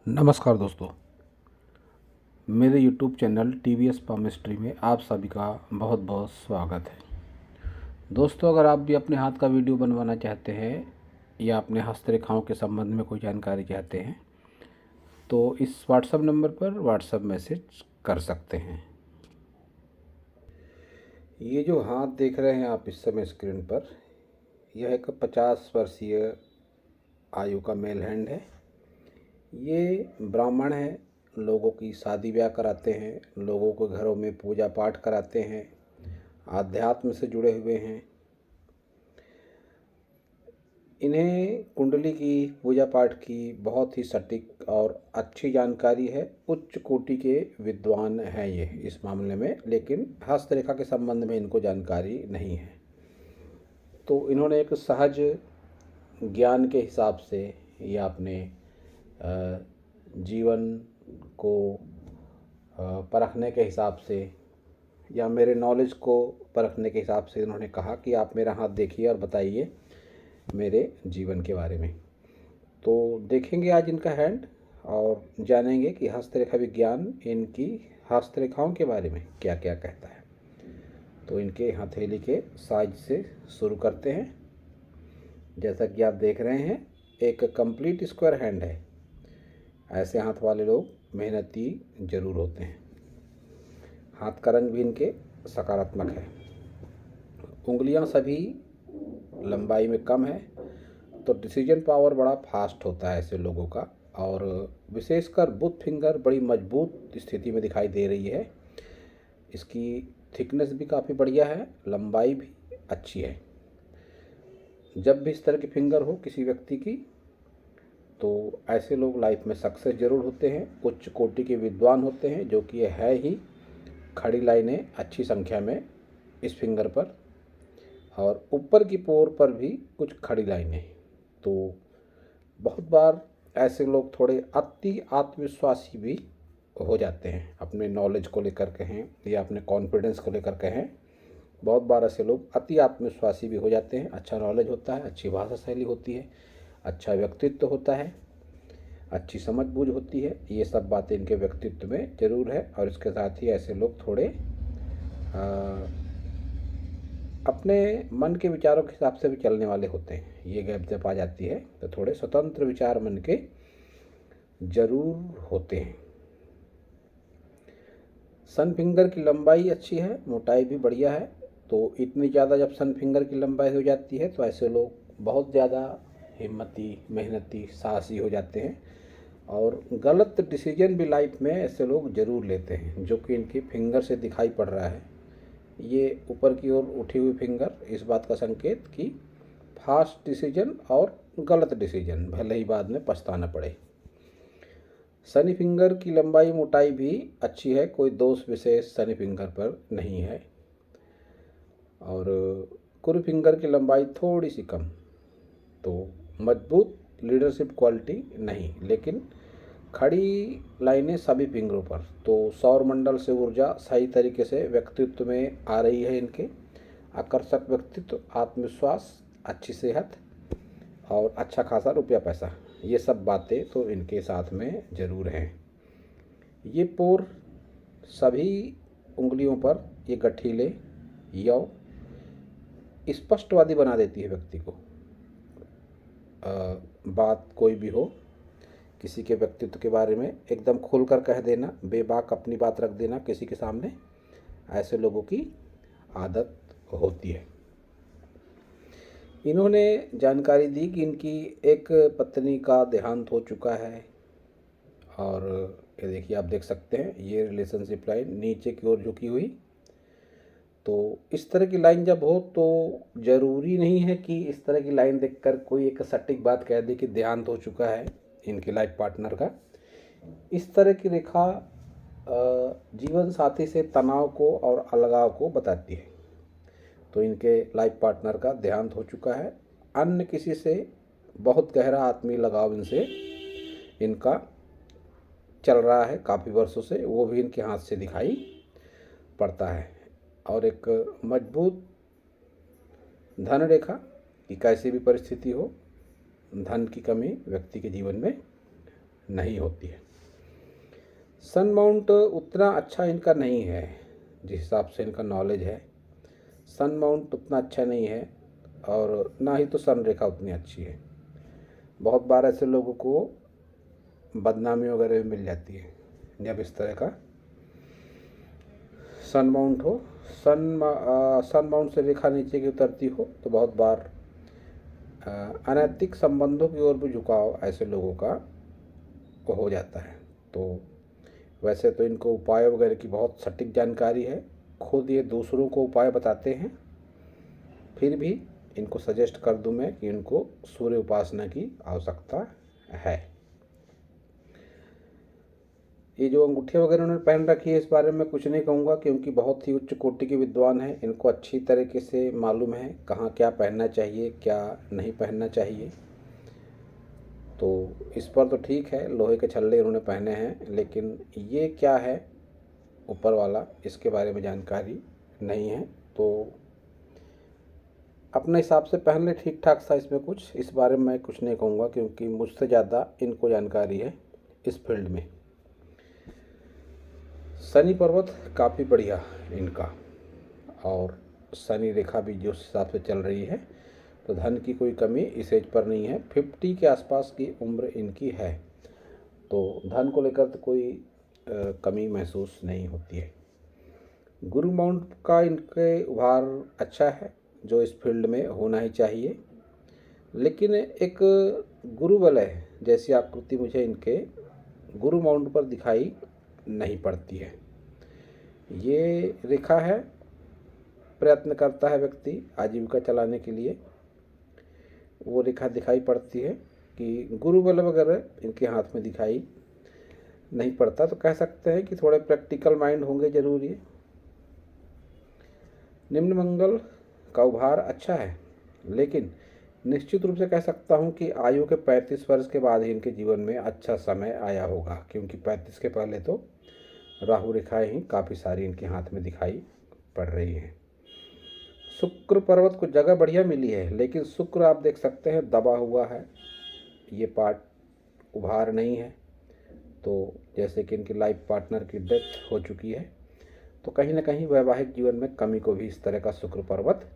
नमस्कार दोस्तों, मेरे YouTube चैनल TVS पामिस्ट्री में आप सभी का बहुत बहुत स्वागत है। दोस्तों, अगर आप भी अपने हाथ का वीडियो बनवाना चाहते हैं या अपने हस्तरेखाओं के संबंध में कोई जानकारी चाहते हैं तो इस व्हाट्सएप नंबर पर व्हाट्सएप मैसेज कर सकते हैं। ये जो हाथ देख रहे हैं आप इस समय स्क्रीन पर, यह एक 50 वर्षीय आयु का मेल हैंड है। ये ब्राह्मण है, लोगों की शादी ब्याह कराते हैं, लोगों को घरों में पूजा पाठ कराते हैं, आध्यात्म से जुड़े हुए हैं। इन्हें कुंडली की पूजा पाठ की बहुत ही सटीक और अच्छी जानकारी है। उच्च कोटि के विद्वान हैं ये इस मामले में, लेकिन हस्तरेखा के संबंध में इनको जानकारी नहीं है। तो इन्होंने एक सहज ज्ञान के हिसाब से या अपने जीवन को परखने के हिसाब से या मेरे नॉलेज को परखने के हिसाब से इन्होंने कहा कि आप मेरा हाथ देखिए और बताइए मेरे जीवन के बारे में। तो देखेंगे आज इनका हैंड और जानेंगे कि हस्तरेखा विज्ञान इनकी हस्तरेखाओं के बारे में क्या क्या कहता है। तो इनके हथेली के साइज से शुरू करते हैं। जैसा कि आप देख रहे हैं, एक कंप्लीट स्क्वायर हैंड है। ऐसे हाथ वाले लोग मेहनती जरूर होते हैं। हाथ का रंग भी इनके सकारात्मक है। उंगलियां सभी लंबाई में कम है, तो डिसीजन पावर बड़ा फास्ट होता है ऐसे लोगों का। और विशेषकर बुथ फिंगर बड़ी मजबूत स्थिति में दिखाई दे रही है। इसकी थिकनेस भी काफ़ी बढ़िया है, लंबाई भी अच्छी है। जब भी इस तरह की फिंगर हो किसी व्यक्ति की, तो ऐसे लोग लाइफ में सक्सेस जरूर होते हैं, उच्च कोटि के विद्वान होते हैं, जो कि ये है ही। खड़ी लाइनें अच्छी संख्या में इस फिंगर पर और ऊपर की पोर पर भी कुछ खड़ी लाइनें। तो बहुत बार ऐसे लोग थोड़े अति आत्मविश्वासी भी हो जाते हैं, अपने नॉलेज को लेकर कहें या अपने कॉन्फिडेंस को लेकर कहें। बहुत बार ऐसे लोग अति आत्मविश्वासी भी हो जाते हैं। अच्छा नॉलेज होता है, अच्छी भाषा शैली होती है, अच्छा व्यक्तित्व होता है, अच्छी समझ बूझ होती है। ये सब बातें इनके व्यक्तित्व में जरूर है। और इसके साथ ही ऐसे लोग थोड़े अपने मन के विचारों के हिसाब से भी चलने वाले होते हैं। ये गैप जब आ जाती है तो थोड़े स्वतंत्र विचार मन के जरूर होते हैं। सन फिंगर की लंबाई अच्छी है, मोटाई भी बढ़िया है। तो इतनी ज़्यादा जब सन फिंगर की लंबाई हो जाती है तो ऐसे लोग बहुत ज़्यादा हिम्मती, मेहनती, साहसी हो जाते हैं। और गलत डिसीजन भी लाइफ में ऐसे लोग ज़रूर लेते हैं, जो कि इनकी फिंगर से दिखाई पड़ रहा है। ये ऊपर की ओर उठी हुई फिंगर इस बात का संकेत कि फास्ट डिसीजन और गलत डिसीजन, भले ही बाद में पछताना पड़े। शनि फिंगर की लंबाई मोटाई भी अच्छी है, कोई दोष विशेष शनि फिंगर पर नहीं है। और कुरु फिंगर की लंबाई थोड़ी सी कम। तो मजबूत लीडरशिप क्वालिटी नहीं, लेकिन खड़ी लाइनें सभी फिंगरों पर। तो सौर मंडल से ऊर्जा सही तरीके से व्यक्तित्व में आ रही है इनके। आकर्षक व्यक्तित्व, आत्मविश्वास, अच्छी सेहत और अच्छा खासा रुपया पैसा, ये सब बातें तो इनके साथ में ज़रूर हैं। ये पोर सभी उंगलियों पर, ये गठीले यौ स्पष्टवादी बना देती है व्यक्ति को। बात कोई भी हो, किसी के व्यक्तित्व के बारे में एकदम खुलकर कह देना, बेबाक अपनी बात रख देना किसी के सामने, ऐसे लोगों की आदत होती है। इन्होंने जानकारी दी कि इनकी एक पत्नी का देहांत हो चुका है। और ये देखिए, आप देख सकते हैं ये रिलेशनशिप लाइन नीचे की ओर झुकी हुई। तो इस तरह की लाइन जब हो तो ज़रूरी नहीं है कि इस तरह की लाइन देखकर कोई एक सटीक बात कह दे कि देहांत हो चुका है इनके लाइफ पार्टनर का। इस तरह की रेखा जीवन साथी से तनाव को और अलगाव को बताती है। तो इनके लाइफ पार्टनर का देहांत हो चुका है। अन्य किसी से बहुत गहरा आत्मीय लगाव इनसे इनका चल रहा है काफ़ी वर्षों से, वो भी इनके हाथ से दिखाई पड़ता है। और एक मजबूत धन रेखा कि कैसी भी परिस्थिति हो, धन की कमी व्यक्ति के जीवन में नहीं होती है। सन माउंट उतना अच्छा इनका नहीं है, जिस हिसाब से इनका नॉलेज है सन माउंट उतना अच्छा नहीं है, और ना ही तो सन रेखा उतनी अच्छी है। बहुत बार ऐसे लोगों को बदनामी वगैरह भी मिल जाती है जब इस तरह का सन माउंट हो। सन माउंट से रेखा नीचे की उतरती हो तो बहुत बार अनैतिक संबंधों की ओर भी झुकाव ऐसे लोगों का हो जाता है। तो वैसे तो इनको उपाय वगैरह की बहुत सटीक जानकारी है, खुद ये दूसरों को उपाय बताते हैं, फिर भी इनको सजेस्ट कर दूं मैं कि इनको सूर्य उपासना की आवश्यकता है। ये जो अंगूठियाँ वगैरह उन्होंने पहन रखी है, इस बारे में कुछ नहीं कहूँगा, क्योंकि बहुत ही उच्च कोटि के विद्वान हैं, इनको अच्छी तरीके से मालूम है कहाँ क्या पहनना चाहिए, क्या नहीं पहनना चाहिए। तो इस पर तो ठीक है, लोहे के छल्ले इन्होंने पहने हैं, लेकिन ये क्या है ऊपर वाला, इसके बारे में जानकारी नहीं है। तो अपने हिसाब से पहन ले, ठीक ठाक सा। इसमें कुछ इस बारे में मैं कुछ नहीं कहूँगा, क्योंकि मुझसे ज़्यादा इनको जानकारी है इस फील्ड में। शनि पर्वत काफ़ी बढ़िया इनका, और शनि रेखा भी जो हिसाब से चल रही है, तो धन की कोई कमी इस एज पर नहीं है। 50 के आसपास की उम्र इनकी है, तो धन को लेकर तो कोई कमी महसूस नहीं होती है। गुरु माउंट का इनके उभार अच्छा है, जो इस फील्ड में होना ही चाहिए, लेकिन एक गुरु वलय जैसी आकृति मुझे इनके गुरु माउंट पर दिखाई नहीं पड़ती है। ये रेखा है, प्रयत्न करता है व्यक्ति आजीविका चलाने के लिए, वो रेखा दिखाई पड़ती है कि गुरु बल वगैरह इनके हाथ में दिखाई नहीं पड़ता, तो कह सकते हैं कि थोड़े प्रैक्टिकल माइंड होंगे जरूर। ये निम्न मंगल का उभार अच्छा है, लेकिन निश्चित रूप से कह सकता हूं कि आयु के 35 वर्ष के बाद ही इनके जीवन में अच्छा समय आया होगा, क्योंकि 35 के पहले तो राहु रेखाएं ही काफ़ी सारी इनके हाथ में दिखाई पड़ रही हैं। शुक्र पर्वत को जगह बढ़िया मिली है, लेकिन शुक्र आप देख सकते हैं दबा हुआ है, ये पार्ट उभार नहीं है। तो जैसे कि इनकी लाइफ पार्टनर की डेथ हो चुकी है, तो कहीं ना कहीं वैवाहिक जीवन में कमी को भी इस तरह का शुक्र पर्वत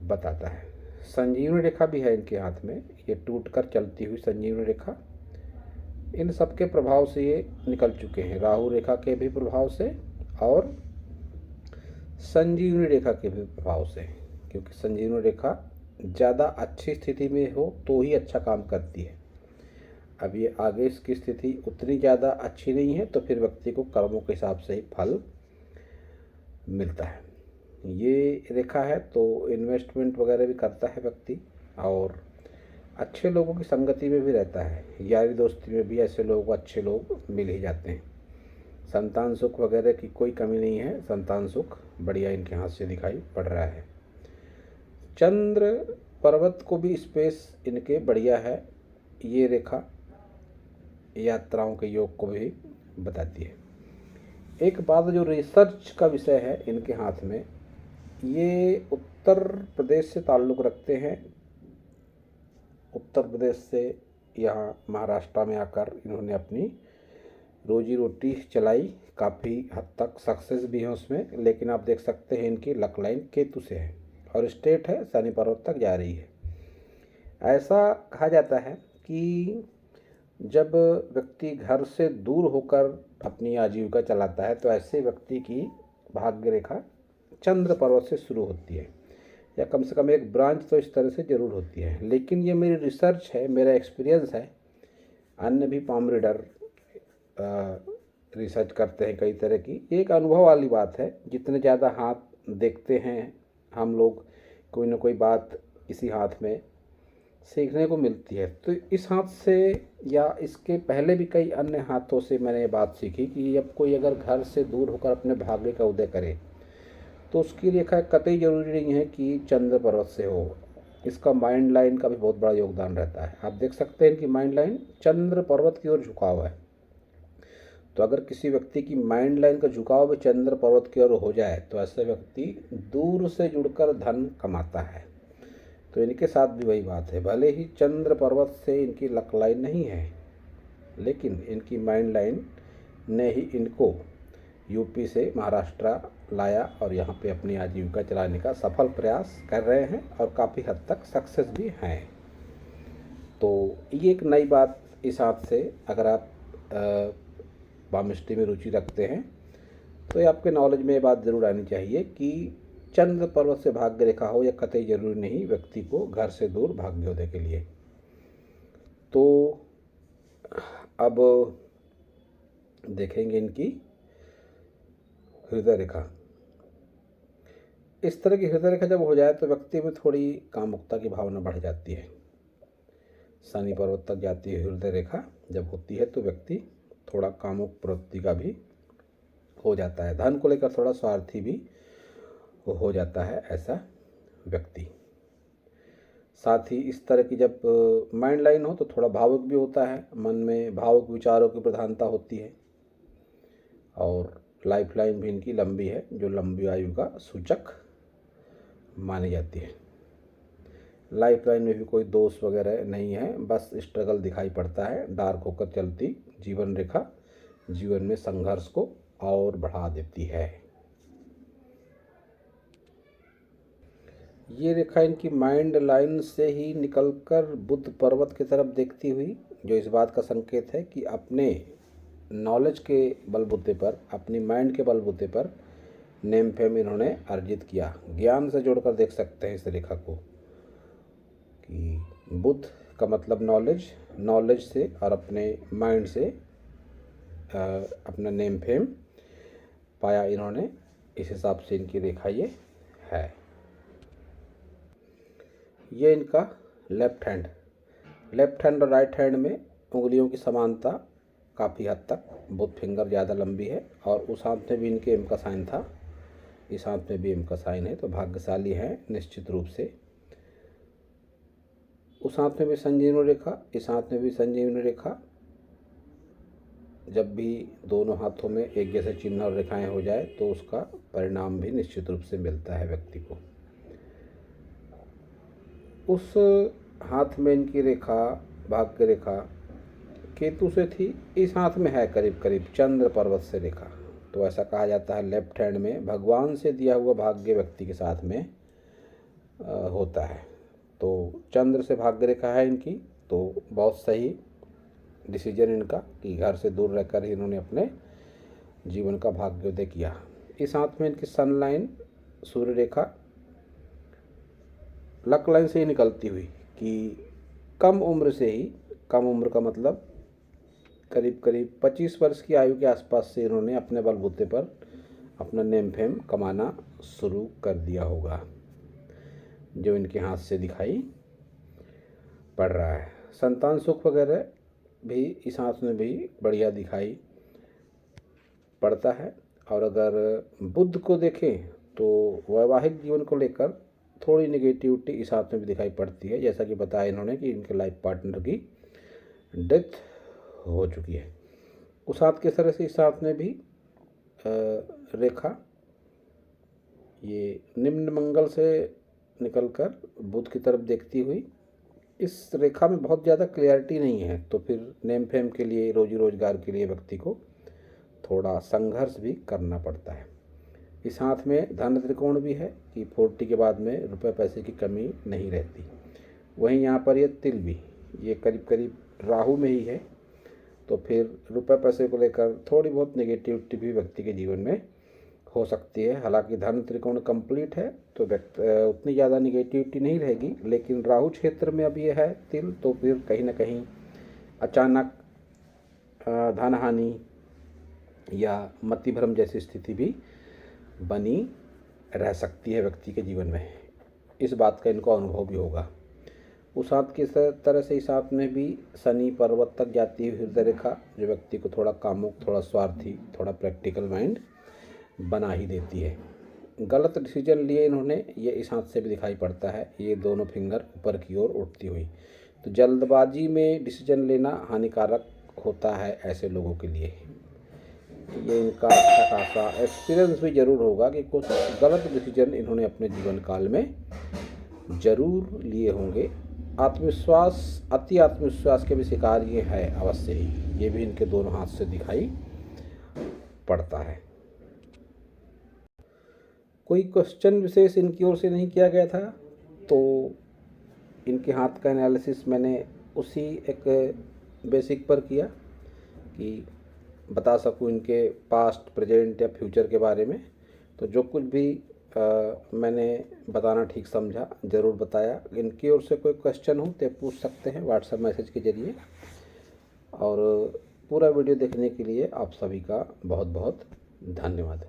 बताता है। संजीवनी रेखा भी है इनके हाथ में, ये टूटकर चलती हुई संजीवनी रेखा, इन सब के प्रभाव से ये निकल चुके हैं, राहु रेखा के भी प्रभाव से और संजीवनी रेखा के भी प्रभाव से, क्योंकि संजीवनी रेखा ज़्यादा अच्छी स्थिति में हो तो ही अच्छा काम करती है। अब ये आगे इसकी स्थिति उतनी ज़्यादा अच्छी नहीं है, तो फिर व्यक्ति को कर्मों के हिसाब से ही फल मिलता है। ये रेखा है तो इन्वेस्टमेंट वगैरह भी करता है व्यक्ति, और अच्छे लोगों की संगति में भी रहता है, यारी दोस्ती में भी ऐसे लोगों को अच्छे लोग मिल ही जाते हैं। संतान सुख वगैरह की कोई कमी नहीं है, संतान सुख बढ़िया इनके हाथ से दिखाई पड़ रहा है। चंद्र पर्वत को भी स्पेस इनके बढ़िया है, ये रेखा यात्राओं के योग को भी बताती है। एक बात जो रिसर्च का विषय है इनके हाथ में, ये उत्तर प्रदेश से ताल्लुक़ रखते हैं। उत्तर प्रदेश से यहाँ महाराष्ट्र में आकर इन्होंने अपनी रोजी रोटी चलाई, काफ़ी हद तक सक्सेस भी है उसमें, लेकिन आप देख सकते हैं इनकी लक लाइन केतु से है, और स्टेट है शनि पर्वत तक जा रही है। ऐसा कहा जाता है कि जब व्यक्ति घर से दूर होकर अपनी आजीविका चलाता है, तो ऐसे व्यक्ति की भाग्य रेखा चंद्र पर्वत से शुरू होती है, या कम से कम एक ब्रांच तो इस तरह से ज़रूर होती है। लेकिन ये मेरी रिसर्च है, मेरा एक्सपीरियंस है, अन्य भी पाम रीडर रिसर्च करते हैं कई तरह की। एक अनुभव वाली बात है, जितने ज़्यादा हाथ देखते हैं हम लोग, कोई ना कोई बात इसी हाथ में सीखने को मिलती है। तो इस हाथ से या इसके पहले भी कई अन्य हाथों से मैंने ये बात सीखी कि अब कोई अगर घर से दूर होकर अपने भाग्य का उदय करे, तो उसकी रेखा कतई जरूरी नहीं है कि चंद्र पर्वत से हो, इसका माइंड लाइन का भी बहुत बड़ा योगदान रहता है। आप देख सकते हैं कि माइंड लाइन चंद्र पर्वत की ओर झुकाव है, तो अगर किसी व्यक्ति की माइंड लाइन का झुकाव भी चंद्र पर्वत की ओर हो जाए, तो ऐसा व्यक्ति दूर से जुड़कर धन कमाता है। तो इनके साथ भी वही बात है, भले ही चंद्र पर्वत से इनकी लक लाइन नहीं है, लेकिन इनकी माइंड लाइन ने ही इनको यूपी से महाराष्ट्र लाया और यहाँ पे अपनी आजीविका चलाने का सफल प्रयास कर रहे हैं और काफ़ी हद तक सक्सेस भी हैं। तो ये एक नई बात इस हाथ से, अगर आप पामिस्ट्री में रुचि रखते हैं तो ये आपके नॉलेज में ये बात ज़रूर आनी चाहिए कि चंद्र पर्वत से भाग्य रेखा हो या कतई जरूरी नहीं व्यक्ति को घर से दूर भाग्योदय के लिए। तो अब देखेंगे इनकी हृदय रेखा। इस तरह की हृदय रेखा जब हो जाए तो व्यक्ति में थोड़ी कामुकता की भावना बढ़ जाती है। शनि पर्वत तक जाती है हृदय रेखा जब होती है तो व्यक्ति थोड़ा कामुक प्रवृत्ति का भी हो जाता है, धन को लेकर थोड़ा स्वार्थी भी हो जाता है ऐसा व्यक्ति। साथ ही इस तरह की जब माइंड लाइन हो तो थोड़ा भावुक भी होता है, मन में भावुक विचारों की प्रधानता होती है। और लाइफ लाइन भी इनकी लंबी है, जो लंबी आयु का सूचक मानी जाती है। लाइफ लाइन में भी कोई दोष वगैरह नहीं है, बस स्ट्रगल दिखाई पड़ता है। डार्क होकर चलती जीवन रेखा जीवन में संघर्ष को और बढ़ा देती है। ये रेखा इनकी माइंड लाइन से ही निकलकर बुध पर्वत की तरफ देखती हुई, जो इस बात का संकेत है कि अपने नॉलेज के बलबूते पर, अपनी माइंड के बलबूते पर नेम फेम इन्होंने अर्जित किया। ज्ञान से जोड़कर देख सकते हैं इस रेखा को कि बुध का मतलब नॉलेज, नॉलेज से और अपने माइंड से अपना नेम फेम पाया इन्होंने। इस हिसाब से इनकी रेखा ये है। ये इनका लेफ्ट हैंड और राइट हैंड में उंगलियों की समानता काफ़ी हद तक, बुध फिंगर ज़्यादा लंबी है और उस हाथ में भी इनके एम का साइन था, इस हाथ में भी एम का साइन है, तो भाग्यशाली हैं निश्चित रूप से। उस हाथ में भी संजीवनी रेखा, इस हाथ में भी संजीवनी रेखा। जब भी दोनों हाथों में एक जैसे चिन्ह और रेखाएं हो जाए तो उसका परिणाम भी निश्चित रूप से मिलता है व्यक्ति को। उस हाथ में इनकी रेखा भाग्य रेखा केतु से थी, इस हाथ में है करीब करीब चंद्र पर्वत से रेखा। तो ऐसा कहा जाता है लेफ्ट हैंड में भगवान से दिया हुआ भाग्य व्यक्ति के साथ में होता है। तो चंद्र से भाग्य रेखा है इनकी, तो बहुत सही डिसीजन इनका कि घर से दूर रहकर ही इन्होंने अपने जीवन का भाग्योदय किया। इस हाथ में इनकी सन लाइन सूर्य रेखा लक लाइन से ही निकलती हुई कि कम उम्र से ही, कम उम्र का मतलब करीब करीब 25 वर्ष की आयु के आसपास से इन्होंने अपने बलबूते पर अपना नेम फेम कमाना शुरू कर दिया होगा, जो इनके हाथ से दिखाई पड़ रहा है। संतान सुख वगैरह भी इस हाथ में भी बढ़िया दिखाई पड़ता है। और अगर बुध को देखें तो वैवाहिक जीवन को लेकर थोड़ी नेगेटिविटी इस हाथ में भी दिखाई पड़ती है, जैसा कि बताया इन्होंने कि इनके लाइफ पार्टनर की डेथ हो चुकी है। उस हाथ के तरह से इस हाथ में भी रेखा ये निम्न मंगल से निकलकर बुध की तरफ देखती हुई, इस रेखा में बहुत ज़्यादा क्लियरिटी नहीं है, तो फिर नेम फेम के लिए, रोजी रोजगार के लिए व्यक्ति को थोड़ा संघर्ष भी करना पड़ता है। इस हाथ में धन त्रिकोण भी है कि 40 के बाद में रुपए पैसे की कमी नहीं रहती। वहीं यहाँ पर ये तिल भी, ये करीब करीब राहु में ही है, तो फिर रुपए पैसे को लेकर थोड़ी बहुत नेगेटिविटी भी व्यक्ति के जीवन में हो सकती है। हालांकि धन त्रिकोण कंप्लीट है तो उतनी ज़्यादा नेगेटिविटी नहीं रहेगी, लेकिन राहु क्षेत्र में अब ये है तिल, तो फिर कहीं ना कहीं अचानक धन हानि या मति भ्रम जैसी स्थिति भी बनी रह सकती है व्यक्ति के जीवन में। इस बात का इनको अनुभव भी होगा। उस हाथ की तरह से इस हाथ में भी शनि पर्वत तक जाती है हृदय रेखा, जो व्यक्ति को थोड़ा कामुक, थोड़ा स्वार्थी, थोड़ा प्रैक्टिकल माइंड बना ही देती है। गलत डिसीजन लिए इन्होंने, ये इस हाथ से भी दिखाई पड़ता है, ये दोनों फिंगर ऊपर की ओर उठती हुई। तो जल्दबाजी में डिसीजन लेना हानिकारक होता है ऐसे लोगों के लिए। ये इनका अच्छा खासा एक्सपीरियंस भी ज़रूर होगा कि कुछ गलत डिसीजन इन्होंने अपने जीवन काल में ज़रूर लिए होंगे। आत्मविश्वास, अति आत्मविश्वास के भी शिकार ये है अवश्य ही। ये भी इनके दोनों हाथ से दिखाई पड़ता है। कोई क्वेश्चन विशेष इनकी ओर से नहीं किया गया था, तो इनके हाथ का एनालिसिस मैंने उसी एक बेसिक पर किया कि बता सकूं इनके पास्ट, प्रेजेंट या फ्यूचर के बारे में। तो जो कुछ भी मैंने बताना ठीक समझा ज़रूर बताया। इनकी ओर से कोई क्वेश्चन हो तो पूछ सकते हैं व्हाट्सएप मैसेज के ज़रिए। और पूरा वीडियो देखने के लिए आप सभी का बहुत बहुत धन्यवाद।